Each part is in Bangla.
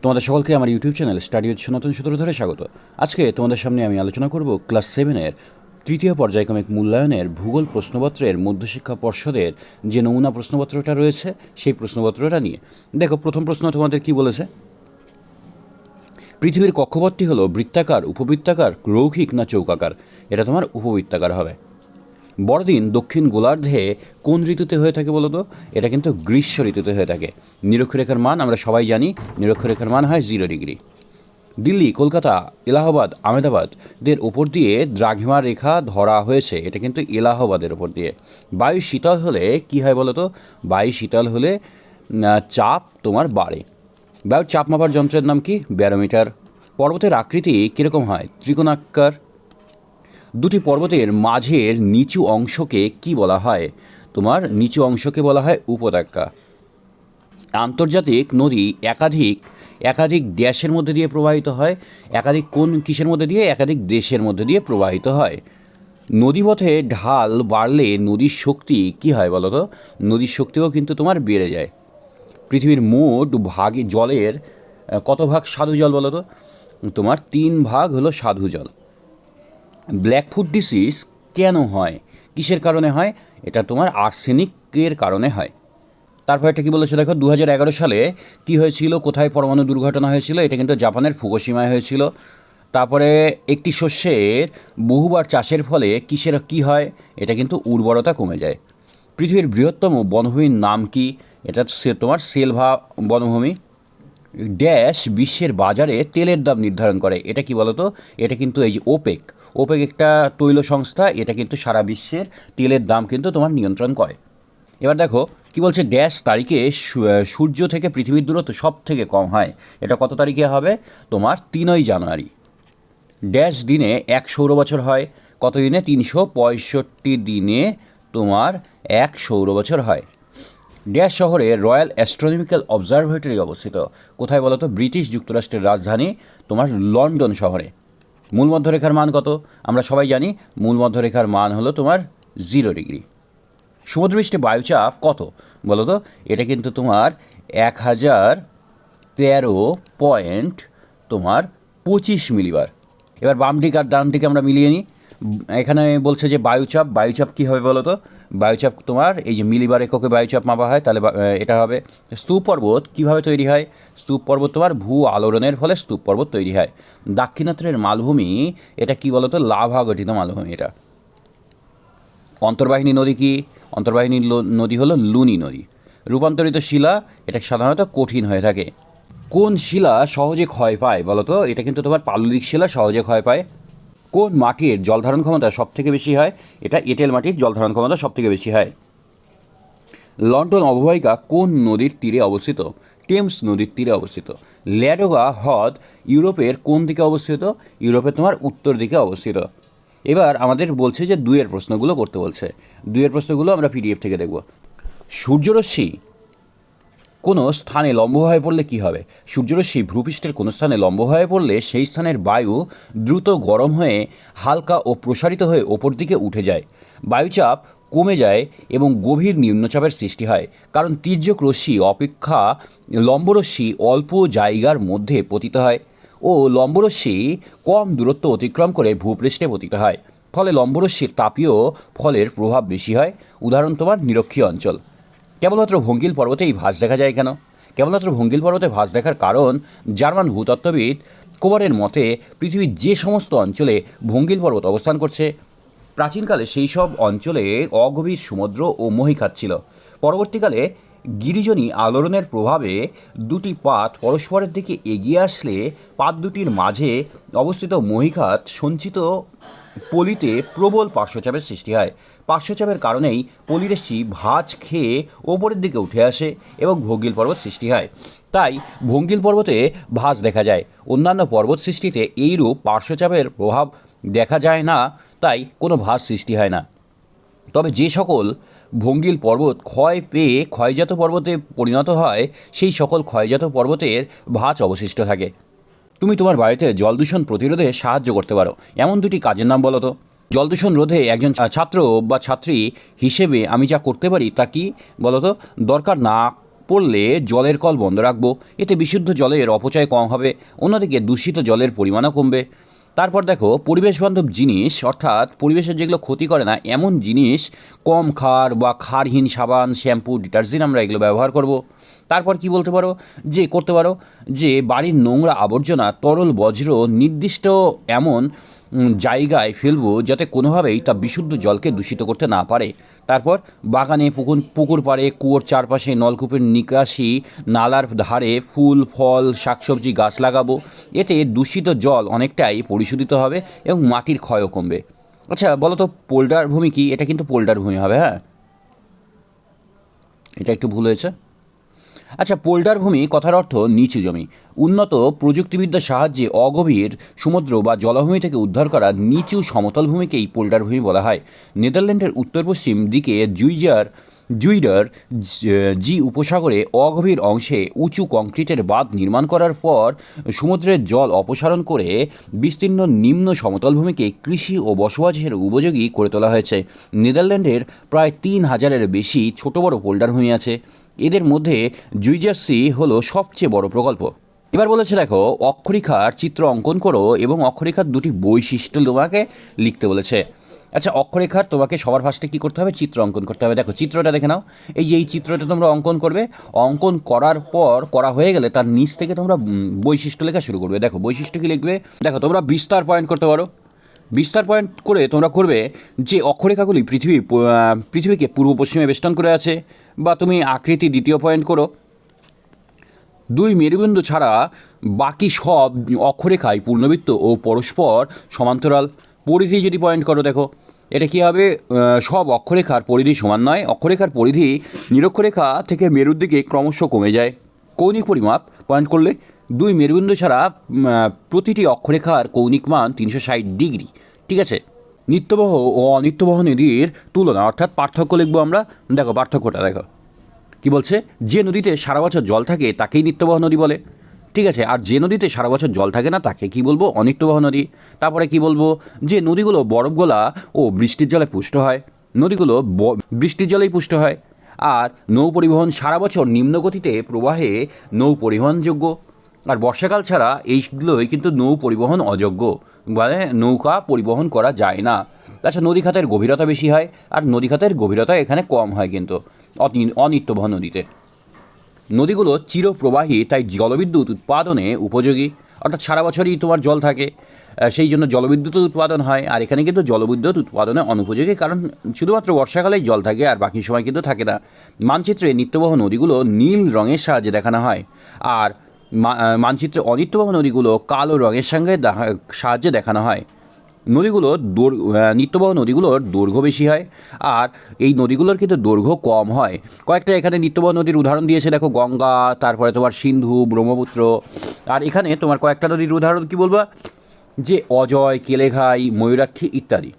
তোমাদের সকলকে আমার ইউটিউব চ্যানেল স্টাডি উইথ সনাতন সূত্র ধরে স্বাগত। আজকে তোমাদের সামনে আমি আলোচনা করব ক্লাস 7-এর তৃতীয় পর্যায়ক্রমিক মূল্যায়নের ভূগোল প্রশ্নপত্রের মধ্যশিক্ষা পর্ষদের যে নমুনা প্রশ্নপত্রটা রয়েছে সেই প্রশ্নপত্রটা নিয়ে। দেখো, প্রথম প্রশ্ন তোমাদের কি বলেছে, পৃথিবীর কক্ষপথটি হলো বৃত্তাকার, উপবৃত্তাকার, রৈখিক না চৌকাকার? এটা তোমার উপবৃত্তাকার হবে। বড়দিন দক্ষিণ গোলার্ধে কোন ঋতুতে হয়ে থাকে বলো তো? এটা কিন্তু গ্রীষ্ম ঋতুতে হয়ে থাকে। নিরক্ষরেখার মান আমরা সবাই জানি, নিরক্ষরেখার মান হয় 0 ডিগ্রি। দিল্লি, কলকাতা, এলাহাবাদ, আহমেদাবাদের ওপর দিয়ে দ্রাঘিমা রেখা ধরা হয়েছে, এটা কিন্তু এলাহাবাদের ওপর দিয়ে। বায়ু শীতল হলে কি হয় বলো তো? বায়ু শীতল হলে চাপ তোমার বাড়ে। বায়ুর চাপ মাপার যন্ত্রের নাম কি? ব্যারোমিটার। পর্বতের আকৃতি কীরকম হয়? ত্রিকোণাকার। দুটি পর্বতের মাঝের নিচু অংশকে কি বলা হয়? তোমার নিচু অংশকে বলা হয় উপত্যকা। আন্তর্জাতিক নদী একাধিক দেশের মধ্যে দিয়ে প্রবাহিত হয়। একাধিক কিসের মধ্যে দিয়ে? একাধিক দেশের মধ্যে দিয়ে প্রবাহিত হয়। নদীপথে ঢাল বাড়লে নদীর শক্তি কি হয় বলো তো? নদীর শক্তিও কিন্তু তোমার বেড়ে যায়। পৃথিবীর মোট ভাগে জলের কত ভাগ সাধু জল বলো তো? তোমার 3 ভাগ হলো সাধু জল। ব্ল্যাকফুট ডিসিজ কেন হয়? কিসের কারণে হয়? এটা তোমার আর্সেনিকের কারণে হয়। তারপর এটা কী বলেছে দেখো, 2011 সালে কি হয়েছিল, কোথায় পরমাণু দুর্ঘটনা হয়েছিল? এটা কিন্তু জাপানের ফুকুশিমায় হয়েছিল। তারপরে একটি শস্যের বহুবার চাষের ফলে কি হয়? এটা কিন্তু উর্বরতা কমে যায়। পৃথিবীর বৃহত্তম বনভূমির নাম কি? এটা তোমার সেলভা বনভূমি। ড্যাশ বিশ্বের বাজারে তেলের দাম নির্ধারণ করে, এটা কি বলতো? এটা কিন্তু এই যে ওপেক একটা তৈল সংস্থা, এটা কিন্তু সারা বিশ্বের তেলের দাম কিন্তু তোমার নিয়ন্ত্রণ করে। এবার দেখো কি বলছে, ড্যাশ তারিখে সূর্য থেকে পৃথিবীর দূরত্ব সব থেকে কম হয়, এটা কত তারিখে হবে? তোমার 3ই জানুয়ারি। ড্যাশ দিনে 1 সৌরবছর হয়, কত দিনে? 365 দিনে তোমার 1 সৌরবছর হয়। ড্যাশ শহরে রয়্যাল অ্যাস্ট্রোনমিক্যাল অবজারভেটরি অবস্থিত, কোথায় বলো তো? ব্রিটিশ যুক্তরাষ্ট্রের রাজধানী তোমার লন্ডন শহরে। মূল মধ্যরেখার মান কত? আমরা সবাই জানি মূল মধ্যরেখার মান হলো তোমার 0 ডিগ্রি। সমুদ্রপৃষ্ঠে বায়ুচাপ কত বলো তো? এটা কিন্তু তোমার 1013 পয়েন্ট তোমার 25 মিলিবার। এবার বাম দিক আর ডান দিকে আমরা মিলিয়ে নিই। এখানে বলছে যে বায়ুচাপ কী হবে বলো তো? বায়ুচাপ তোমার এই যে মিলিবার এককে বায়ুচাপ মাপা হয়, তাহলে এটা হবে। স্তূপ পর্বত কীভাবে তৈরি হয়? স্তূপ পর্বত তোমার ভূ আলোড়নের ফলে স্তূপ পর্বত তৈরি হয়। দাক্ষিণাত্যের মালভূমি এটা কি বলো তো? লাভা গঠিত মালভূমি এটা। অন্তর্বাহিনী নদী কি? অন্তর্বাহিনী নদী হলো লুনি নদী। রূপান্তরিত শিলা এটা সাধারণত কঠিন হয়ে থাকে। কোন শিলা সহজে ক্ষয় পায় বলো তো? এটা কিন্তু তোমার পাললিক শিলা সহজে ক্ষয় পায়। কোন মাটির জলধারণ ক্ষমতা সবথেকে বেশি হয়? এটা এঁটেল মাটির জলধারণ ক্ষমতা সবথেকে বেশি হয়। লন্ডন অববাহিকা কোন নদীর তীরে অবস্থিত? টেমস নদীর তীরে অবস্থিত। ল্যাডোগা হ্রদ ইউরোপের কোন দিকে অবস্থিত? ইউরোপের তোমার উত্তর দিকে অবস্থিত। এবার আমাদের বলছে যে 2-এর প্রশ্নগুলো করতে বলছে। 2-এর প্রশ্নগুলো আমরা পিডিএফ থেকে দেখব। সূর্যরশ্মি কোনো স্থানে লম্ব হয়ে পড়লে কি হবে? সূর্যরশ্মি ভূপৃষ্ঠের কোনো স্থানে লম্ব হয়ে পড়লে সেই স্থানের বায়ু দ্রুত গরম হয়ে হালকা ও প্রসারিত হয়ে ওপর দিকে উঠে যায়। বায়ুচাপ কমে যায় এবং গভীর নিম্নচাপের সৃষ্টি হয়, কারণ তির্যক রশ্মি অপেক্ষা লম্বরশ্মি অল্প জায়গার মধ্যে পতিত হয় ও লম্বরশ্মি কম দূরত্ব অতিক্রম করে ভূপৃষ্ঠে পতিত হয়। ফলে লম্বরশ্মির তাপীয় ফলের প্রভাব বেশি হয়। উদাহরণ তোমার নিরক্ষীয় অঞ্চল। কেবলমাত্র ভঙ্গিল পর্বতেই ভাঁজ দেখা যায় কেন? কেবলমাত্র ভঙ্গিল পর্বতে ভাঁজ দেখার কারণ, জার্মান ভূতত্ত্ববিদ কোবারের মতে পৃথিবীর যে সমস্ত অঞ্চলে ভঙ্গিল পর্বত অবস্থান করছে, প্রাচীনকালে সেই সব অঞ্চলে অগভীর সমুদ্র ও মহীখাত ছিল। পরবর্তীকালে গিরিজনী আলোড়নের প্রভাবে দুটি পাত পরস্পরের দিকে এগিয়ে আসলে পাত দুটির মাঝে অবস্থিত মহীখাত সঞ্চিত পলিতে প্রবল পার্শ্বচাপের সৃষ্টি হয়। পার্শ্বচাপের কারণেই পলিরেশি ভাঁজ খেয়ে ওপরের দিকে উঠে আসে এবং ভঙ্গিল পর্বত সৃষ্টি হয়। তাই ভঙ্গিল পর্বতে ভাঁজ দেখা যায়। অন্যান্য পর্বত সৃষ্টিতে এইরূপ পার্শ্বচাপের প্রভাব দেখা যায় না, তাই কোনো ভাঁজ সৃষ্টি হয় না। তবে যে সকল ভঙ্গিল পর্বত ক্ষয় পেয়ে ক্ষয়জাত পর্বতে পরিণত হয়, সেই সকল ক্ষয়জাত পর্বতের ভাঁজ অবশিষ্ট থাকে। তুমি তোমার বাড়িতে জল দূষণ প্রতিরোধে সাহায্য করতে পারো এমন 2টি কাজের নাম বলো তো? জল দূষণ রোধে একজন ছাত্র বা ছাত্রী হিসেবে আমি যা করতে পারি তা কি বলো তো? দরকার পড়লে জলের কল বন্ধ রাখবো, এতে বিশুদ্ধ জলের অপচয় কম হবে, অন্যদিকে দূষিত জলের পরিমাণও কমবে। তারপর দেখো পরিবেশ বান্ধব জিনিস, অর্থাৎ পরিবেশের যেগুলো ক্ষতি করে না এমন জিনিস, কম ক্ষার বা ক্ষারহীন সাবান, শ্যাম্পু, ডিটারজেন্ট আমরা এগুলো ব্যবহার করব। তারপর কি বলতে পারো করতে পারো যে বাড়ির নোংরা আবর্জনা, তরল বজ্র নির্দিষ্ট এমন জায়গায় ফেলবো যাতে কোনোভাবেই তা বিশুদ্ধ জলকে দূষিত করতে না পারে। তারপর বাগানে, পুকুর পাড়ে, কুয়োর চারপাশে, নলকূপের নিকাশি নালার ধারে ফুল, ফল, শাকসবজি গাছ লাগাবো। এতে দূষিত জল অনেকটাই পরিশোধিত হবে এবং মাটির ক্ষয়ও কমবে। আচ্ছা বলো তো পোল্ডার ভূমি কি? এটা কিন্তু পোল্ডার ভূমি হবে, হ্যাঁ, এটা একটু ভুল হয়েছে। আচ্ছা, পোল্ডার ভূমি কথার অর্থ নিচু জমি। উন্নত প্রযুক্তিবিদ্যার সাহায্যে অগভীর সমুদ্র বা জলাভূমি থেকে উদ্ধার করা নিচু সমতল ভূমিকেই পোল্ডার ভূমি বলা হয়। নেদারল্যান্ডের উত্তর পশ্চিম দিকে জুইডার জি উপসাগরে অগভীর অংশে উঁচু কংক্রিটের বাঁধ নির্মাণ করার পর সমুদ্রের জল অপসারণ করে বিস্তীর্ণ নিম্ন সমতল ভূমিকে কৃষি ও বসবাসের উপযোগী করে তোলা হয়েছে। নেদারল্যান্ডের প্রায় 3,000-এর বেশি ছোট বড় পোল্ডার ভূমি আছে। এদের মধ্যে জুইজার্সি হলো সবচেয়ে বড় প্রকল্প। এবার বলেছে দেখো অক্ষরেখার চিত্র অঙ্কন করো এবং অক্ষরেখার দুটি বৈশিষ্ট্য তোমাকে লিখতে বলেছে। আচ্ছা, অক্ষরেখার তোমাকে সবার ফার্স্টে কী করতে হবে? চিত্র অঙ্কন করতে হবে। দেখো চিত্রটা দেখে নাও, এই যে এই চিত্রটা তোমরা অঙ্কন করবে। অঙ্কন করার পর করা হয়ে গেলে তার নিচ থেকে তোমরা বৈশিষ্ট্য লেখা শুরু করবে। দেখো বৈশিষ্ট্য কী লিখবে? দেখো তোমরা বিস্তার পয়েন্ট করতে পারো। বিস্তার পয়েন্ট করে তোমরা করবে যে অক্ষরেখাগুলি পৃথিবীকে পূর্ব পশ্চিমে বেষ্টন করে আছে। বা তুমি আকৃতি দ্বিতীয় পয়েন্ট করো, 2 মেরুবিন্দু ছাড়া বাকি সব অক্ষরেখায় পূর্ণবৃত্ত ও পরস্পর সমান্তরাল। পরিধি যদি পয়েন্ট করো, দেখো এটা কী হবে? সব অক্ষরেখার পরিধি সমান নয়, অক্ষরেখার পরিধি নিরক্ষরেখা থেকে মেরুর দিকে ক্রমশ কমে যায়। কৌণিক পরিমাপ পয়েন্ট করলে 2 মেরুবিন্দু ছাড়া প্রতিটি অক্ষরেখার কৌণিক মান 360 ডিগ্রি। ঠিক আছে। নিত্যবহ ও অনিত্যবহ নদীর তুলনা, অর্থাৎ পার্থক্য লিখবো আমরা। দেখো পার্থক্যটা দেখো কি বলছে, যে নদীতে সারা বছর জল থাকে তাকেই নিত্যবহ নদী বলে। ঠিক আছে। আর যে নদীতে সারা বছর জল থাকে না তাকে কি বলবো? অনিত্যবহ নদী। তারপরে কি বলবো? যে নদীগুলো বরফ গলা ও বৃষ্টির জলে পুষ্ট হয়, নদীগুলো বৃষ্টির জলেই পুষ্ট হয়। আর নৌ পরিবহন সারা বছর নিম্ন গতিতে প্রবাহে নৌ পরিবহনযোগ্য। আর বর্ষাকাল ছাড়া এইগুলোই কিন্তু নৌ পরিবহন অযোগ্য, মানে নৌকা পরিবহন করা যায় না। আচ্ছা, নদী খাতের গভীরতা বেশি হয়, আর নদী খাতের গভীরতা এখানে কম হয় কিন্তু অনিত্যবহ নদীতে। নদীগুলো চিরপ্রবাহী, তাই জলবিদ্যুৎ উৎপাদনে উপযোগী, অর্থাৎ সারা বছরই তোমার জল থাকে, সেই জন্য জলবিদ্যুৎ উৎপাদন হয়। আর এখানে কিন্তু জলবিদ্যুৎ উৎপাদনে অনুপযোগী, কারণ শুধুমাত্র বর্ষাকালেই জল থাকে আর বাকি সময় কিন্তু থাকে না। মানচিত্রে নিত্যবহ নদীগুলো নীল রঙের সাহায্যে দেখানো হয়, আর মানচিত্রে অনিত্যবহ নদীগুলো কালো রঙের সাহায্যে দেখানো হয়। নিত্যবহ নদীগুলোর দৈর্ঘ্য বেশি হয়, আর এই নদীগুলোর কিন্তু দৈর্ঘ্য কম হয়। কয়েকটা এখানে নিত্যবহ নদীর উদাহরণ দিয়েছে, দেখো গঙ্গা, তারপরে তোমার সিন্ধু, ব্রহ্মপুত্র। আর এখানে তোমার কয়েকটা নদীর উদাহরণ কি বলবা? যে অজয়, কেলেঘাই, ময়ূরাক্ষী ইত্যাদি।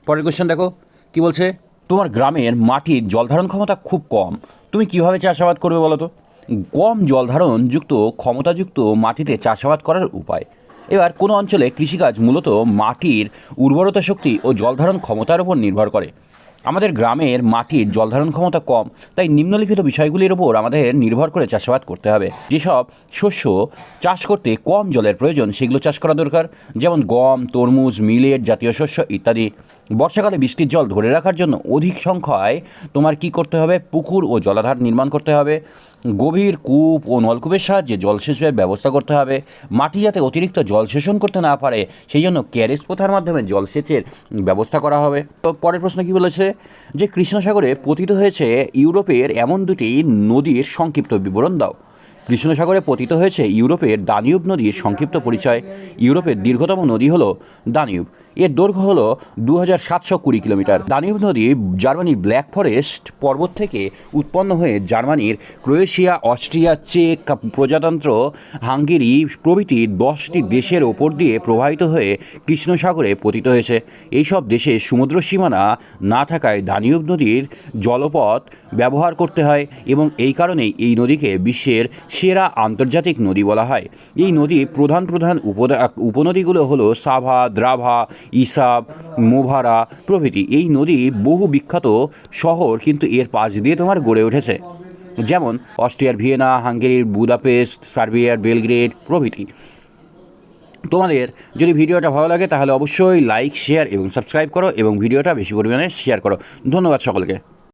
পরের কোশ্চেন দেখো কি বলছে, তোমার গ্রামের মাটির জলধারণ ক্ষমতা খুব কম, তুমি কিভাবে চাষাবাদ করবে বলো তো? কম জলধারণযুক্ত ক্ষমতাযুক্ত মাটিতে চাষাবাদ করার উপায়। এবার কোনো অঞ্চলে কৃষিকাজ মূলত মাটির উর্বরতা শক্তি ও জলধারণ ক্ষমতার উপর নির্ভর করে। আমাদের গ্রামের মাটির জলধারণ ক্ষমতা কম, তাই নিম্নলিখিত বিষয়গুলির উপর আমাদের নির্ভর করে চাষাবাদ করতে হবে। যেসব শস্য চাষ করতে কম জলের প্রয়োজন সেগুলো চাষ করা দরকার, যেমন গম, তরমুজ, মিলেট জাতীয় শস্য ইত্যাদি। বর্ষাকালে বৃষ্টির জল ধরে রাখার জন্য অধিক সংখ্যায় তোমার কি করতে হবে? পুকুর ও জলাধার নির্মাণ করতে হবে। গভীর কূপ ও নলকূপের সাহায্যে জলসেচের ব্যবস্থা করতে হবে। মাটি যাতে অতিরিক্ত জল শোষণ করতে না পারে সেই জন্য ক্যারেজ প্রথার মাধ্যমে জলসেচের ব্যবস্থা করা হবে। তো পরের প্রশ্ন কি বলেছে, যে কৃষ্ণসাগরে পতিত হয়েছে ইউরোপের এমন দুটি নদীর সংক্ষিপ্ত বিবরণ দাও। কৃষ্ণসাগরে পতিত হয়েছে ইউরোপের দানিউব নদীর সংক্ষিপ্ত পরিচয়। ইউরোপের দীর্ঘতম নদী হলো দানিউব, এর দৈর্ঘ্য হলো 2720 কিলোমিটার। দানিউব নদী জার্মানির ব্ল্যাক ফরেস্ট পর্বত থেকে উৎপন্ন হয়ে জার্মানির ক্রোয়েশিয়া, অস্ট্রিয়া, চেক প্রজাতন্ত্র, হাঙ্গেরি প্রভৃতি 10টি দেশের ওপর দিয়ে প্রবাহিত হয়ে কৃষ্ণসাগরে পতিত হয়েছে। এইসব দেশে সমুদ্র সীমানা না থাকায় দানিউব নদীর জলপথ ব্যবহার করতে হয়, এবং এই কারণেই এই নদীকে বিশ্বের সেরা আন্তর্জাতিক নদী বলা হয়। এই নদীর প্রধান উপনদীগুলো হলো সাভা, দ্রাভা, ইসাব, মোভারা প্রভৃতি। এই নদী বহু বিখ্যাত শহর কিন্তু এর পাশ দিয়ে তোমার গড়ে উঠেছে। যেমন অস্ট্রিয়ার ভিয়েনা, হাঙ্গেরির বুদাপেস্ট, সার্বিয়ার বেলগ্রেড প্রভৃতি। তোমাদের যদি ভিডিওটা ভালো লাগে তাহলে অবশ্যই লাইক, শেয়ার এবং সাবস্ক্রাইব করো এবং ভিডিওটা বেশি পরিমাণে শেয়ার করো। ধন্যবাদ সকলকে।